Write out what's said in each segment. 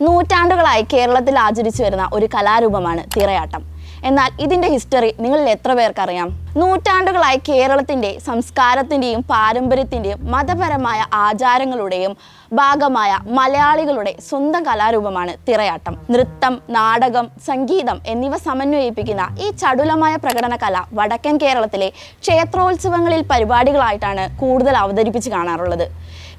നൂറ്റാണ്ടുകളായി കേരളത്തിൽ ആചരിച്ചു വരുന്ന ഒരു കലാരൂപമാണ് തിറയാട്ടം. എന്നാൽ ഇതിന്റെ ഹിസ്റ്ററി നിങ്ങളിൽ എത്ര പേർക്കറിയാം? നൂറ്റാണ്ടുകളായി കേരളത്തിന്റെ സംസ്കാരത്തിന്റെയും പാരമ്പര്യത്തിന്റെയും മതപരമായ ആചാരങ്ങളുടെയും ഭാഗമായ മലയാളികളുടെ സ്വന്തം കലാരൂപമാണ് തിറയാട്ടം. നൃത്തം, നാടകം, സംഗീതം എന്നിവ സമന്വയിപ്പിക്കുന്ന ഈ ചടുലമായ പ്രകടന കല വടക്കൻ കേരളത്തിലെ ക്ഷേത്രോത്സവങ്ങളിൽ പരിപാടികളായിട്ടാണ് കൂടുതൽ അവതരിപ്പിച്ച് കാണാറുള്ളത്.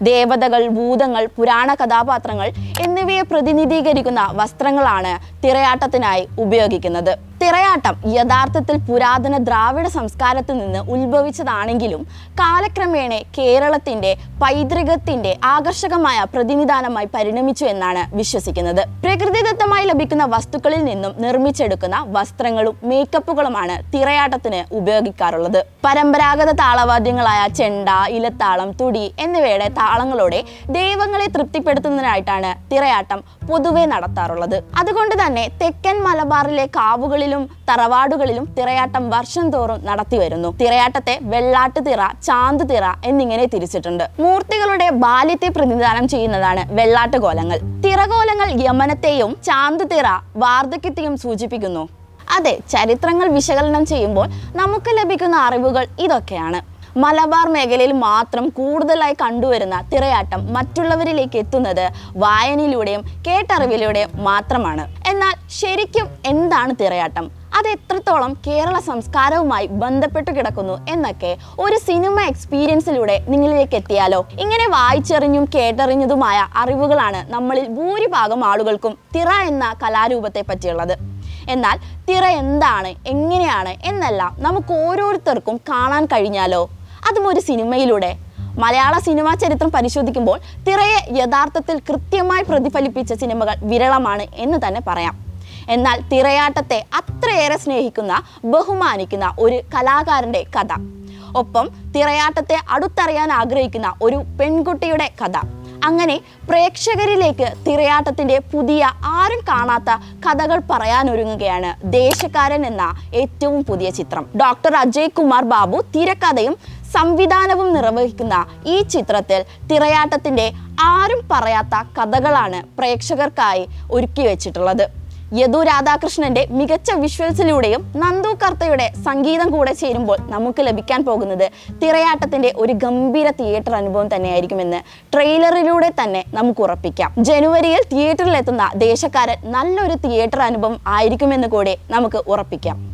ദേവതകൾ, ഭൂതങ്ങൾ, പുരാണ കഥാപാത്രങ്ങൾ എന്നിവയെ പ്രതിനിധീകരിക്കുന്ന വസ്ത്രങ്ങളാണ് തിറയാട്ടത്തിനായി ഉപയോഗിക്കുന്നത്. തിറയാട്ടം യഥാർത്ഥത്തിൽ പുരാതന ദ്രാവിഡ സംസ്കാരത്തിൽ നിന്ന് ഉത്ഭവിച്ചതാണെങ്കിലും കാലക്രമേണ കേരളത്തിന്റെ പൈതൃകത്തിന്റെ ആകർഷകമായ പ്രതിനിധാനമായി പരിണമിച്ചു എന്നാണ് വിശ്വസിക്കുന്നത്. പ്രകൃതിദത്തമായി ലഭിക്കുന്ന വസ്തുക്കളിൽ നിന്നും നിർമ്മിച്ചെടുക്കുന്ന വസ്ത്രങ്ങളും മേക്കപ്പുകളുമാണ് തിറയാട്ടത്തിന് ഉപയോഗിക്കാറുള്ളത്. പരമ്പരാഗത താളവാദ്യങ്ങളായ ചെണ്ട, ഇലത്താളം, തുടി എന്നിവയുടെ താളങ്ങളോടെ ദൈവങ്ങളെ തൃപ്തിപ്പെടുത്തുന്നതിനായിട്ടാണ് തിറയാട്ടം പൊതുവെ നടത്താറുള്ളത്. അതുകൊണ്ട് തന്നെ തെക്കൻ മലബാറിലെ കാവുകളിലും തറവാടുകളിലും തിറയാട്ടം വർഷം തോറും നടത്തി വരുന്നു. തിറയാട്ടത്തെ വെള്ളാട്ട് തിറ, ചാന്ത് തിറ എന്നിങ്ങനെ തിരിച്ചിട്ടുണ്ട്. മൂർത്തികളുടെ ബാല്യത്തെ പ്രതിനിധാനം ചെയ്യുന്നതാണ് വെള്ളാട്ട് കോലങ്ങൾ. തിറകോലങ്ങൾ യമനത്തെയും ചാന്ത് തിറ വാർദ്ധക്യത്തെയും സൂചിപ്പിക്കുന്നു. അതെ, ചരിത്രങ്ങൾ വിശകലനം ചെയ്യുമ്പോൾ നമുക്ക് ലഭിക്കുന്ന അറിവുകൾ ഇതൊക്കെയാണ്. മലബാർ മേഖലയിൽ മാത്രം കൂടുതലായി കണ്ടുവരുന്ന തിറയാട്ടം മറ്റുള്ളവരിലേക്ക് എത്തുന്നത് വായനയിലൂടെയും കേട്ടറിവിലൂടെയും മാത്രമാണ്. എന്നാൽ ശരിക്കും എന്താണ് തിറയാട്ടം? അത് എത്രത്തോളം കേരള സംസ്കാരവുമായി ബന്ധപ്പെട്ട് കിടക്കുന്നു എന്നൊക്കെ ഒരു സിനിമ എക്സ്പീരിയൻസിലൂടെ നിങ്ങളിലേക്ക് എത്തിയാലോ? ഇങ്ങനെ വായിച്ചറിഞ്ഞും കേട്ടറിഞ്ഞതുമായ അറിവുകളാണ് നമ്മളിൽ ഭൂരിഭാഗം ആളുകൾക്കും തിറ എന്ന കലാരൂപത്തെ പറ്റിയുള്ളത്. എന്നാൽ തിറ എന്താണ്, എങ്ങനെയാണ് എന്നെല്ലാം നമുക്ക് ഓരോരുത്തർക്കും കാണാൻ കഴിഞ്ഞാലോ? അതും ഒരു സിനിമയിലൂടെ. മലയാള സിനിമാ ചരിത്രം പരിശോധിക്കുമ്പോൾ തിറയെ യഥാർത്ഥത്തിൽ കൃത്യമായി പ്രതിഫലിപ്പിച്ച സിനിമകൾ വിരളമാണ് എന്ന് തന്നെ പറയാം. എന്നാൽ തിറയാട്ടത്തെ അത്രയേറെ സ്നേഹിക്കുന്ന, ബഹുമാനിക്കുന്ന ഒരു കലാകാരന്റെ കഥ, ഒപ്പം തിറയാട്ടത്തെ അടുത്തറിയാൻ ആഗ്രഹിക്കുന്ന ഒരു പെൺകുട്ടിയുടെ കഥ, അങ്ങനെ പ്രേക്ഷകരിലേക്ക് തിറയാട്ടത്തിന്റെ പുതിയ, ആരും കാണാത്ത കഥകൾ പറയാനൊരുങ്ങുകയാണ് ദേശക്കാരൻ എന്ന ഏറ്റവും പുതിയ ചിത്രം. ഡോക്ടർ അജയ് കുമാർ ബാബു തിരക്കഥയും സംവിധാനവും നിർവഹിക്കുന്ന ഈ ചിത്രത്തിൽ തിറയാട്ടത്തിന്റെ ആരും പറയാത്ത കഥകളാണ് പ്രേക്ഷകർക്കായി ഒരുക്കി വെച്ചിട്ടുള്ളത്. യദു രാധാകൃഷ്ണന്റെ മികച്ച വിഷ്വൽസിലൂടെയും നന്ദു കർത്തയുടെ സംഗീതം കൂടെ ചേരുമ്പോൾ നമുക്ക് ലഭിക്കാൻ പോകുന്നത് തിറയാട്ടത്തിന്റെ ഒരു ഗംഭീര തിയേറ്റർ അനുഭവം തന്നെയായിരിക്കുമെന്ന് ട്രെയിലറിലൂടെ തന്നെ നമുക്ക് ഉറപ്പിക്കാം. ജനുവരിയിൽ തിയേറ്ററിലെത്തുന്ന ദേശക്കാരൻ നല്ലൊരു തിയേറ്റർ അനുഭവം ആയിരിക്കുമെന്ന് കൂടെ നമുക്ക് ഉറപ്പിക്കാം.